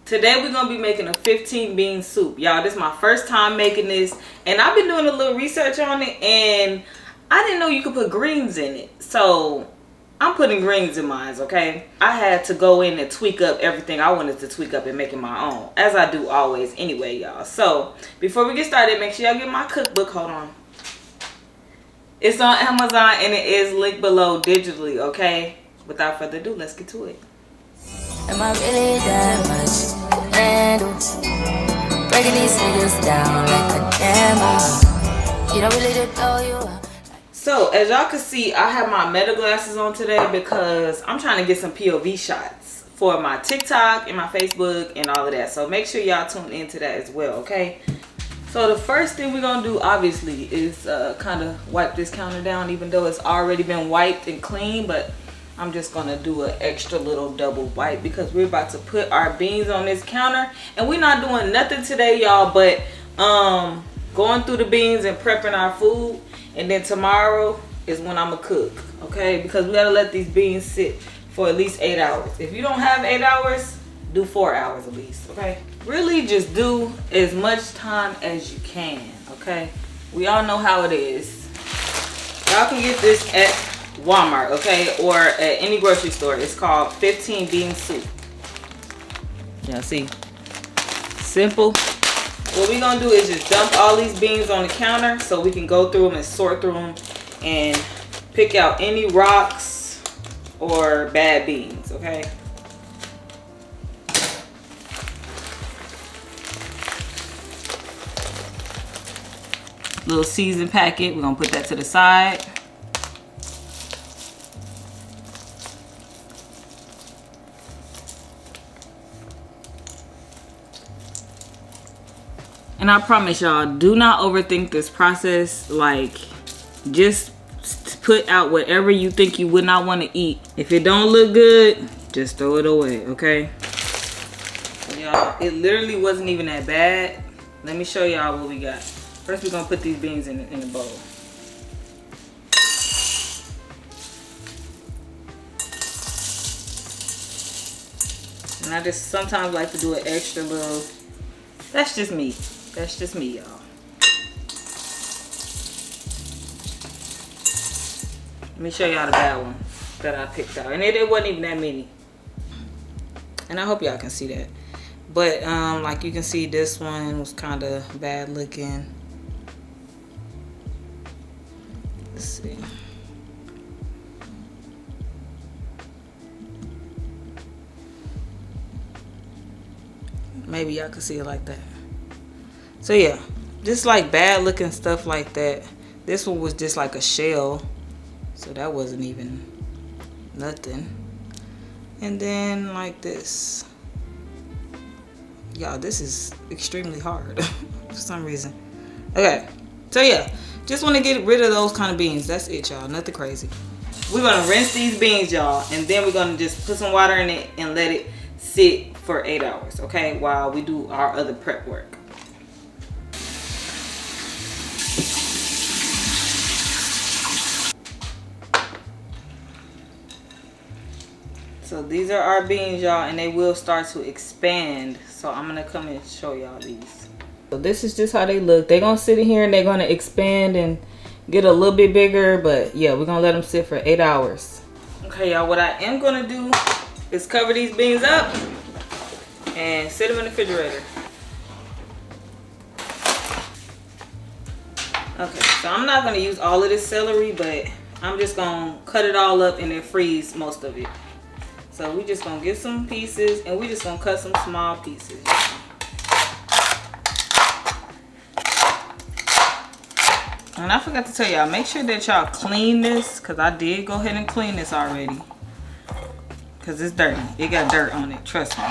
Today we're gonna be making a 15 bean soup. Y'all, this is my first time making this, and I've been doing a little research on it, and I didn't know you could put greens in it. So I'm putting greens in mine, okay? I had to go in and tweak up everything I wanted to tweak up and make it my own, as I do always anyway, y'all. So before we get started, make sure y'all get my cookbook. Hold on. It's on Amazon and it is linked below digitally, okay? Without further ado, let's get to it. Am I really that much to handle? Breaking these niggas down like a camel. You don't really know you are. So as y'all can see, I have my meta glasses on today because I'm trying to get some POV shots for my TikTok and my Facebook and all of that. So make sure y'all tune into that as well, okay? So the first thing we're gonna do obviously is kind of wipe this counter down, even though it's already been wiped and clean, but I'm just gonna do an extra little double wipe because we're about to put our beans on this counter, and we're not doing nothing today, y'all, but going through the beans and prepping our food, and then tomorrow is when I'm gonna cook, okay? Because we gotta let these beans sit for at least 8 hours. If you don't have 8 hours, do 4 hours at least, okay? Really just do as much time as you can, okay? We all know how it is. Y'all can get this at Walmart, okay, or at any grocery store. It's called 15 bean soup. Y'all see? Simple. What we're gonna do is just dump all these beans on the counter so we can go through them and sort through them and pick out any rocks or bad beans, okay? Little season packet, we're gonna put that to the side. And I promise y'all, do not overthink this process. Like, just put out whatever you think you would not want to eat. If it don't look good, just throw it away, okay? Y'all, it literally wasn't even that bad. Let me show y'all what we got. First, we're gonna put these beans in the bowl. And I just sometimes like to do an extra little, that's just me. That's just me, y'all. Let me show y'all the bad one that I picked out. And it wasn't even that many. And I hope y'all can see that. But like you can see, this one was kind of bad looking. Let's see. Maybe y'all can see it like that. So yeah, just like bad looking stuff like that. This one was just like a shell, so that wasn't even nothing. And then like this. Y'all, this is extremely hard for some reason. Okay, so yeah, just want to get rid of those kind of beans. That's it, y'all, nothing crazy. We're gonna rinse these beans, y'all, and then we're gonna just put some water in it and let it sit for 8 hours, okay, while we do our other prep work. So these are our beans, y'all, and they will start to expand. So I'm gonna come and show y'all these. So this is just how they look. They're gonna sit in here and they're gonna expand and get a little bit bigger, but yeah, we're gonna let them sit for 8 hours. Okay, y'all, what I am gonna do is cover these beans up and sit them in the refrigerator. Okay, so I'm not gonna use all of this celery, but I'm just gonna cut it all up and then freeze most of it. So we just gonna get some pieces and we just gonna cut some small pieces. And I forgot to tell y'all, make sure that y'all clean this, because I did go ahead and clean this already. Because it's dirty. It got dirt on it, trust me.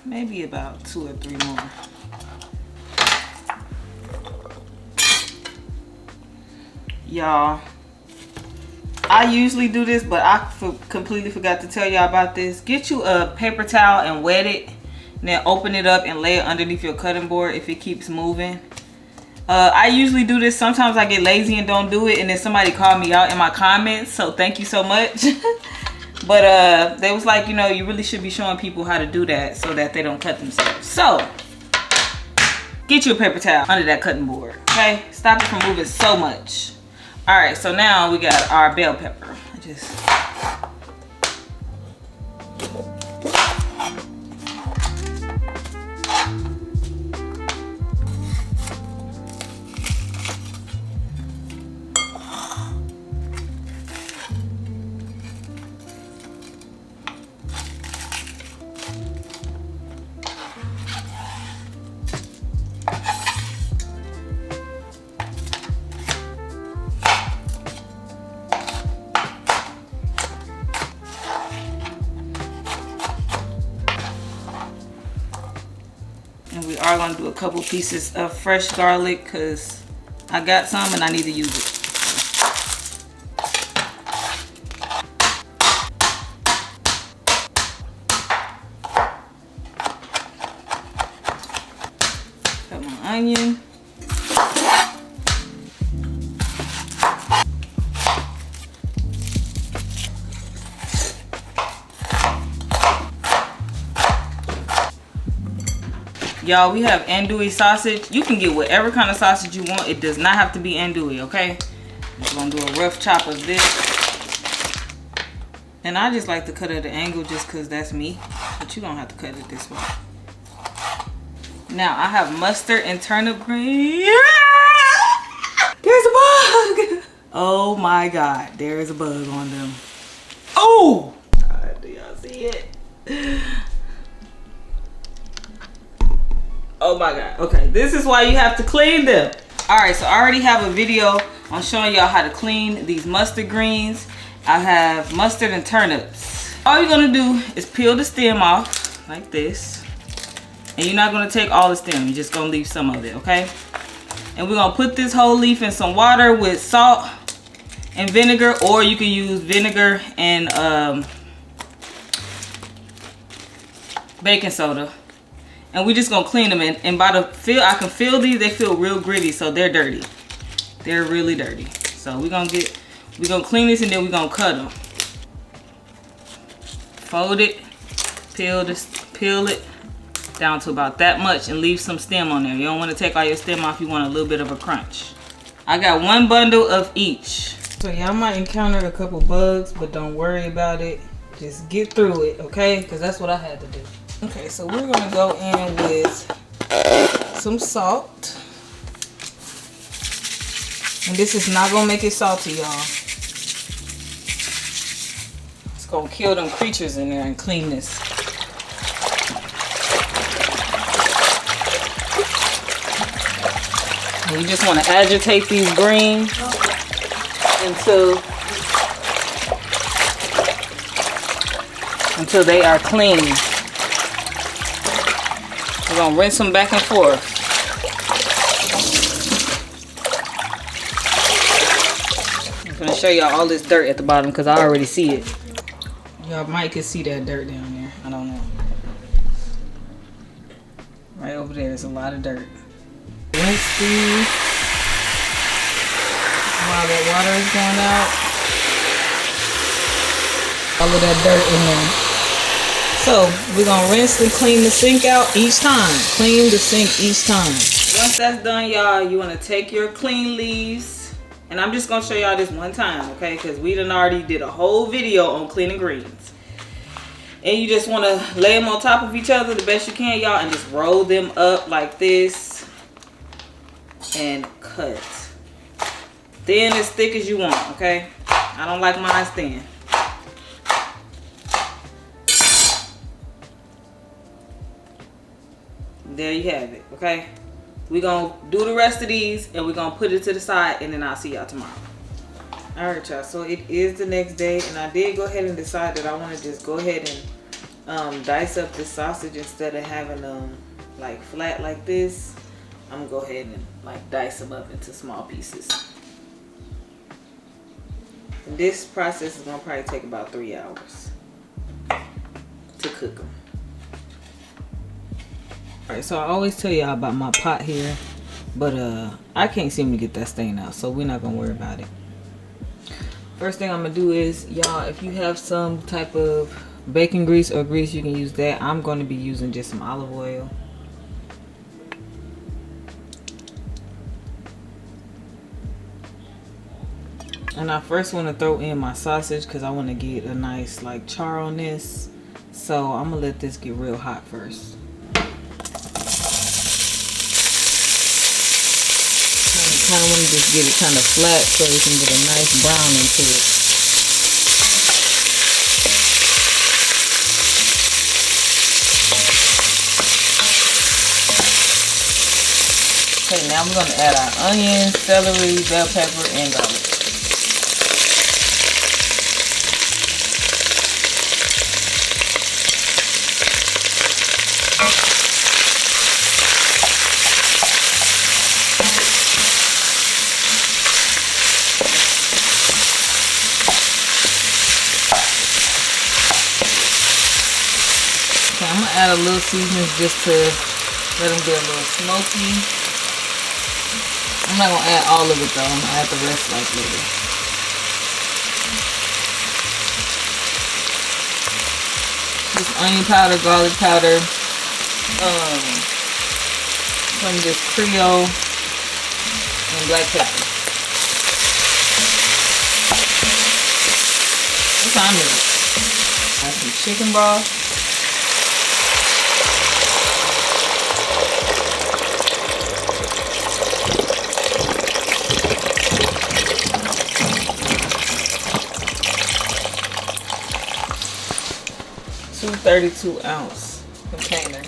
Maybe about 2 or 3 more. Y'all, I usually do this, but I completely forgot to tell y'all about this. Get you a paper towel and wet it, and then open it up and lay it underneath your cutting board if it keeps moving. I usually do this. Sometimes I get lazy and don't do it, and then somebody called me out in my comments, so thank you so much. But they was like, you know, you really should be showing people how to do that so that they don't cut themselves. So get you a paper towel under that cutting board, okay? Stop it from moving so much. All right, so now we got our bell pepper. I just we are going to do a couple pieces of fresh garlic because I got some and I need to use it. Got my onion. Y'all, we have andouille sausage. You can get whatever kind of sausage you want. It does not have to be andouille, okay? Just gonna do a rough chop of this. And I just like to cut at an angle just because that's me. But you don't have to cut it this way. Now, I have mustard and turnip green. There's a bug! Oh my God, there is a bug on them. Oh! God, do y'all see it? Oh my God. Okay, this is why you have to clean them. All right, so I already have a video on showing y'all how to clean these mustard greens. I have mustard and turnips. All you're gonna do is peel the stem off like this. And you're not gonna take all the stem, you're just gonna leave some of it, okay? And we're gonna put this whole leaf in some water with salt and vinegar, or you can use vinegar and baking soda. And we're just gonna clean them, and by the feel, I can feel these, they feel real gritty, so they're dirty. They're really dirty. So we're gonna clean this and then we're gonna cut them. Fold it, peel it down to about that much and leave some stem on there. You don't wanna take all your stem off, you want a little bit of a crunch. I got one bundle of each. So y'all might encounter a couple bugs, but don't worry about it. Just get through it, okay? Because that's what I had to do. Okay, so we're gonna go in with some salt. And this is not gonna make it salty, y'all. It's gonna kill them creatures in there and clean this. And you just wanna agitate these greens until they are clean. We're gonna rinse them back and forth. I'm gonna show y'all all this dirt at the bottom because I already see it. Y'all might can see that dirt down there. I don't know. Right over there is a lot of dirt. Rinse these while that water is going out. All of that dirt in there. So we're gonna rinse and clean the sink out each time. Clean the sink each time. Once that's done, y'all, you wanna take your clean leaves, and I'm just gonna show y'all this one time, okay? Because we done already did a whole video on cleaning greens. And you just wanna lay them on top of each other the best you can, y'all, and just roll them up like this and cut. Thin as thick as you want, okay? I don't like mine thin. There you have it, okay? We're gonna do the rest of these and we're gonna put it to the side, and then I'll see y'all tomorrow. All right, y'all, so it is the next day, and I did go ahead and decide that I want to just go ahead and dice up the sausage instead of having them like flat like this. I'm gonna go ahead and like dice them up into small pieces. And this process is gonna probably take about 3 hours to cook them. All right, so I always tell y'all about my pot here. But I can't seem to get that stain out, so we're not gonna worry about it. First thing I'm gonna do is, y'all, if you have some type of bacon grease or grease, you can use that. I'm gonna be using just some olive oil. And I first want to throw in my sausage because I want to get a nice like char on this. So I'm gonna let this get real hot first. Kind of want to just get it kind of flat so we can get a nice brown into it. Okay, now we're going to add our onions, celery, bell pepper, and garlic. I'm gonna add a little seasonings just to let them get a little smoky. I'm not gonna add all of it though. I'm gonna add the rest like later. Just onion powder, garlic powder, some just Creole and black pepper. What time is it? Add some chicken broth. Two 32-ounce containers.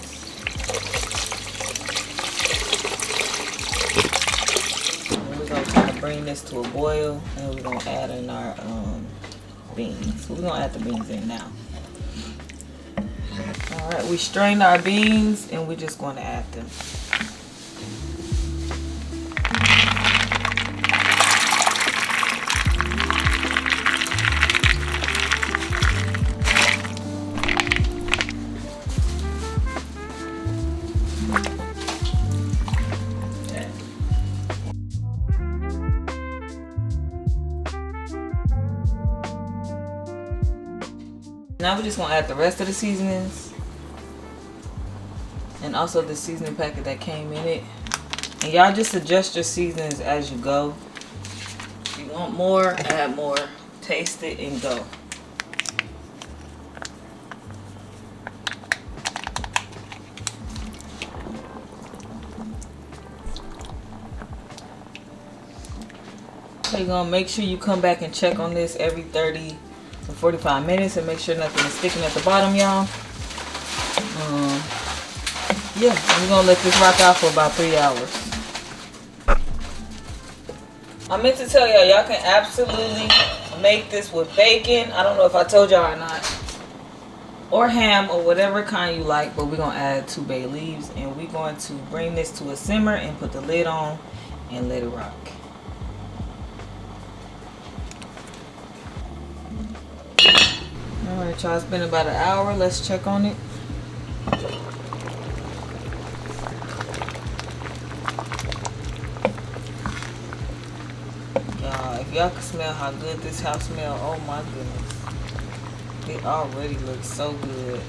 And we're gonna kind of bring this to a boil, and we're gonna add in our beans. So we're gonna add the beans in now. All right, we strained our beans, and we're just going to add them. Now we're just going to add the rest of the seasonings and also the seasoning packet that came in it. And y'all just adjust your seasonings as you go. If you want more, add more. Taste it and go. So you're going to make sure you come back and check on this every 30 to 45 minutes and make sure nothing is sticking at the bottom, y'all. Yeah, I'm going to let this rock out for about 3 hours. I meant to tell y'all can absolutely make this with bacon. I don't know if I told y'all or not. Or ham or whatever kind you like, but we're going to add 2 bay leaves and we're going to bring this to a simmer and put the lid on and let it rock. Alright, y'all, it's been about an hour. Let's check on it. Y'all, if y'all can smell how good this house smells, oh my goodness. It already looks so good.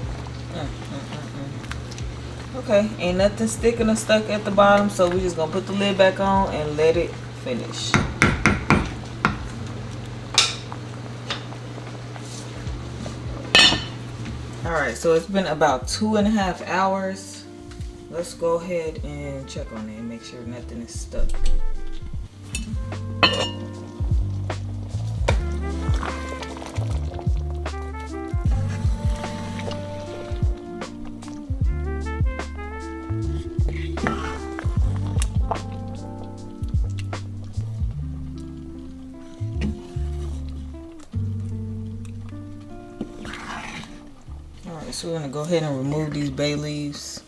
Okay, ain't nothing sticking or stuck at the bottom, so we're just gonna put the lid back on and let it finish. Alright, so it's been about 2.5 hours. Let's go ahead and check on it and make sure nothing is stuck. So we're going to go ahead and remove these bay leaves.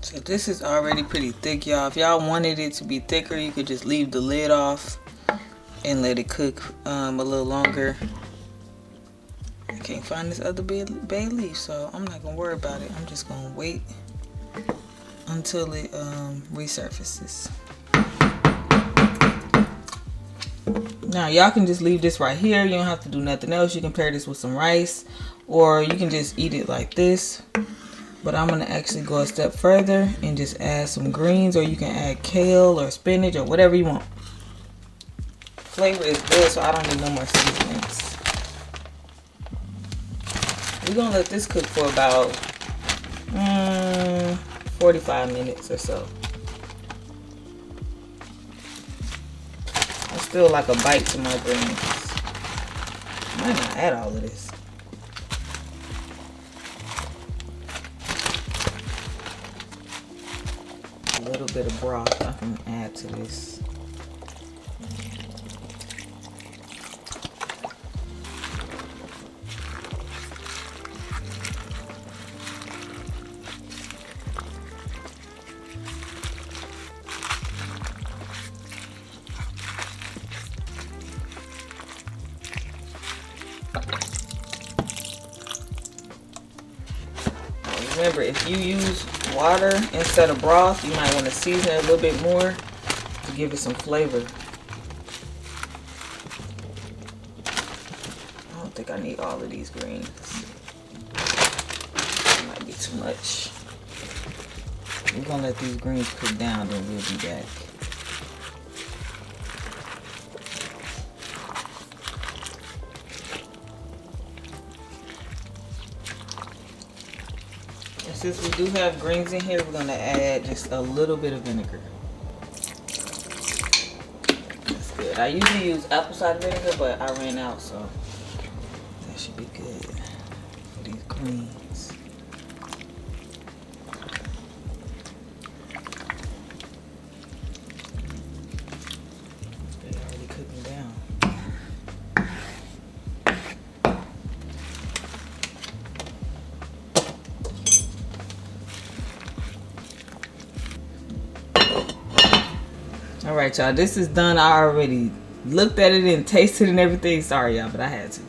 So this is already pretty thick, y'all. If y'all wanted it to be thicker, you could just leave the lid off and let it cook a little longer. I can't find this other bay leaf, so I'm not gonna worry about it. I'm just gonna wait until it resurfaces. Now y'all can just leave this right here. You don't have to do nothing else. You can pair this with some rice, or you can just eat it like this. But I'm gonna actually go a step further and just add some greens, or you can add kale or spinach or whatever you want. Flavor is good, so I don't need no more seasonings. We're gonna let this cook for about 45 minutes or so. I still like a bite to my greens. I might not add all of this. A little bit of broth I can add to this. Remember, if you use water instead of broth, you might want to season it a little bit more to give it some flavor. I don't think I need all of these greens. It might be too much. We're gonna let these greens cook down, then we'll be back. Since we do have greens in here, we're going to add just a little bit of vinegar. That's good. I usually use apple cider vinegar, but I ran out, so that should be good for these greens. They're already cooking down. All right, y'all, this is done. I already looked at it and tasted it and everything. Sorry, y'all, but I had to.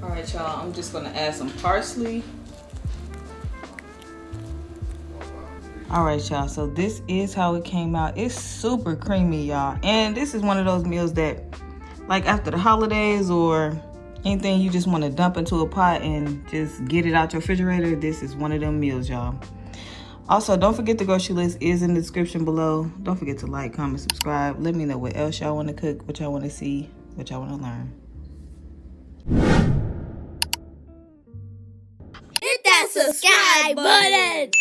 All right, y'all, I'm just gonna add some parsley. All right, y'all, so this is how it came out. It's super creamy, y'all, and this is one of those meals that, like, after the holidays or anything, you just want to dump into a pot and just get it out your refrigerator. This is one of them meals, y'all. Also, don't forget the grocery list is in the description below. Don't forget to like, comment, subscribe. Let me know what else y'all want to cook, what y'all want to see, what y'all want to learn. Hit that subscribe button.